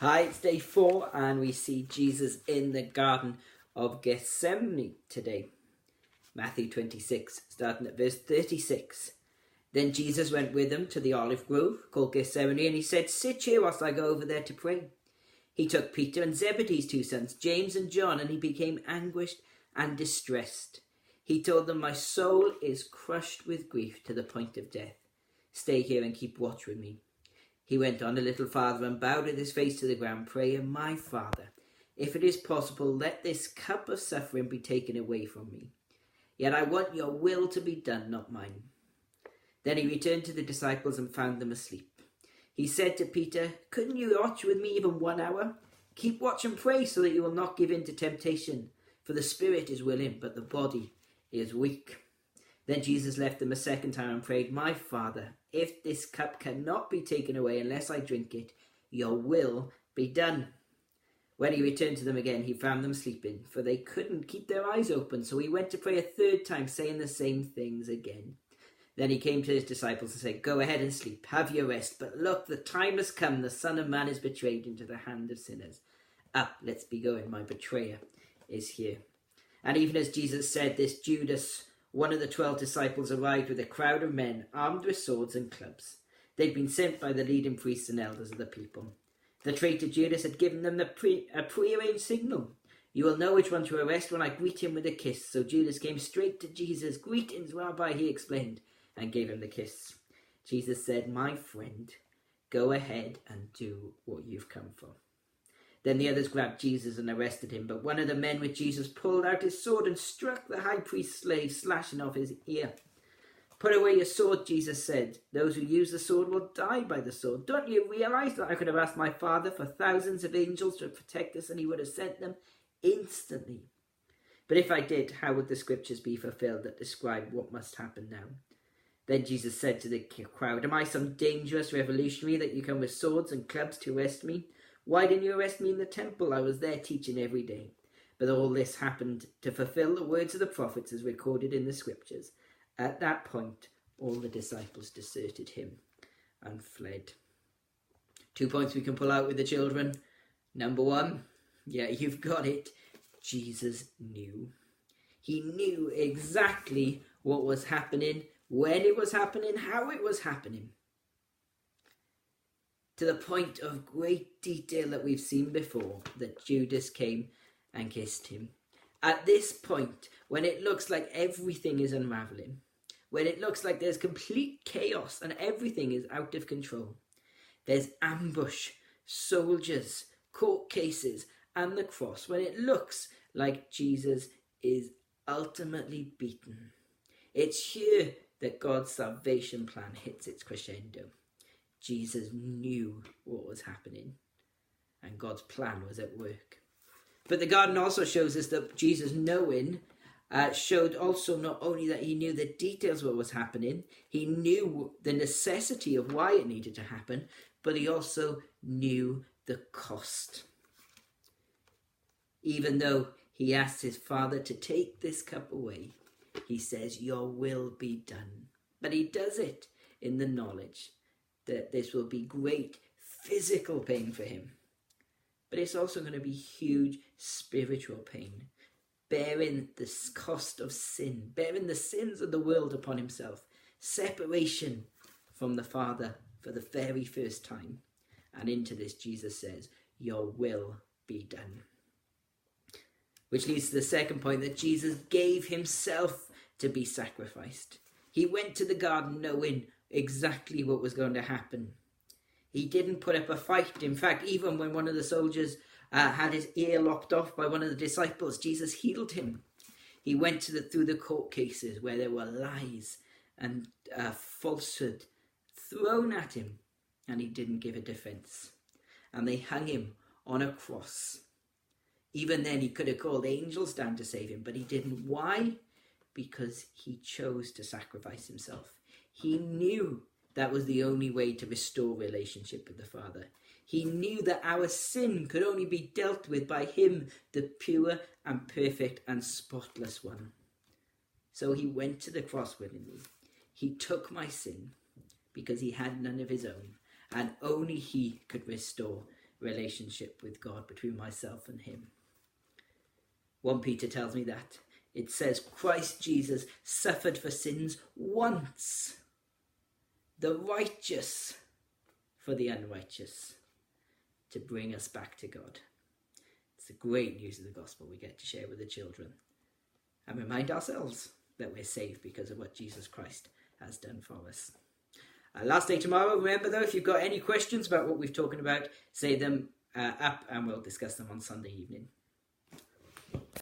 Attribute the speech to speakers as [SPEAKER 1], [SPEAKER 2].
[SPEAKER 1] Hi, it's day 4 and we see Jesus in the Garden of Gethsemane today. Matthew 26, starting at verse 36. Then Jesus went with them to the olive grove called Gethsemane, and he said, "Sit here whilst I go over there to pray." He took Peter and Zebedee's 2 sons, James and John, and he became anguished and distressed. He told them, "My soul is crushed with grief to the point of death. Stay here and keep watch with me." He went on a little farther and bowed with his face to the ground, praying, "My Father, if it is possible, let this cup of suffering be taken away from me. Yet I want your will to be done, not mine." Then he returned to the disciples and found them asleep. He said to Peter, "Couldn't you watch with me even 1 hour? Keep watch and pray so that you will not give in to temptation. For the spirit is willing, but the body is weak." Then Jesus left them a second time and prayed, "My Father, if this cup cannot be taken away unless I drink it, your will be done." When he returned to them again, he found them sleeping, for they couldn't keep their eyes open. So he went to pray a third time, saying the same things again. Then he came to his disciples and said, "Go ahead and sleep, have your rest. But look, the time has come, the Son of Man is betrayed into the hand of sinners. Up, let's be going, my betrayer is here." And even as Jesus said this, Judas, one of the 12 disciples, arrived with a crowd of men armed with swords and clubs. They'd been sent by the leading priests and elders of the people. The traitor Judas had given them a prearranged signal. "You will know which one to arrest when I greet him with a kiss." So Judas came straight to Jesus. "Greetings, Rabbi," he explained, and gave him the kiss. Jesus said, "My friend, go ahead and do what you've come for." Then the others grabbed Jesus and arrested him, but one of the men with Jesus pulled out his sword and struck the high priest's slave, slashing off his ear. "Put away your sword," Jesus said. "Those who use the sword will die by the sword. Don't you realize that I could have asked my Father for thousands of angels to protect us, and he would have sent them instantly? But if I did, how would the scriptures be fulfilled that describe what must happen now?" Then Jesus said to the crowd, "Am I some dangerous revolutionary that you come with swords and clubs to arrest me? Why didn't you arrest me in the temple? I was there teaching every day." But all this happened to fulfill the words of the prophets as recorded in the scriptures. At that point, all the disciples deserted him and fled. 2 points we can pull out with the children. Number 1, yeah, you've got it. Jesus knew. He knew exactly what was happening, when it was happening, how it was happening. To the point of great detail that we've seen before, that Judas came and kissed him. At this point, when it looks like everything is unraveling, when it looks like there's complete chaos and everything is out of control, there's ambush, soldiers, court cases, and the cross, when it looks like Jesus is ultimately beaten. It's here that God's salvation plan hits its crescendo. Jesus knew what was happening, and God's plan was at work. But the garden also shows us that Jesus knowing showed also not only that he knew the details of what was happening, he knew the necessity of why it needed to happen, but he also knew the cost. Even though he asked his Father to take this cup away, he says, "Your will be done." But he does it in the knowledge that this will be great physical pain for him. But it's also going to be huge spiritual pain, bearing the cost of sin, bearing the sins of the world upon himself, separation from the Father for the very first time. And into this, Jesus says, "Your will be done." Which leads to the second point, that Jesus gave himself to be sacrificed. He went to the garden knowing exactly what was going to happen. He didn't put up a fight. In fact, even when one of the soldiers had his ear lopped off by one of the disciples, Jesus healed him. He went through the court cases where there were lies and falsehood thrown at him, and he didn't give a defense. And they hung him on a cross. Even then, he could have called angels down to save him, but he didn't. Why? Because he chose to sacrifice himself. He knew that was the only way to restore relationship with the Father. He knew that our sin could only be dealt with by him, the pure and perfect and spotless one. So he went to the cross willingly. He took my sin because he had none of his own, and only he could restore relationship with God, between myself and him. 1 Peter tells me that. It says Christ Jesus suffered for sins once, the righteous for the unrighteous, to bring us back to God. It's the great news of the gospel we get to share with the children and remind ourselves that we're saved because of what Jesus Christ has done for us. Last day tomorrow. Remember though, if you've got any questions about what we've talking about, say them up and we'll discuss them on Sunday evening.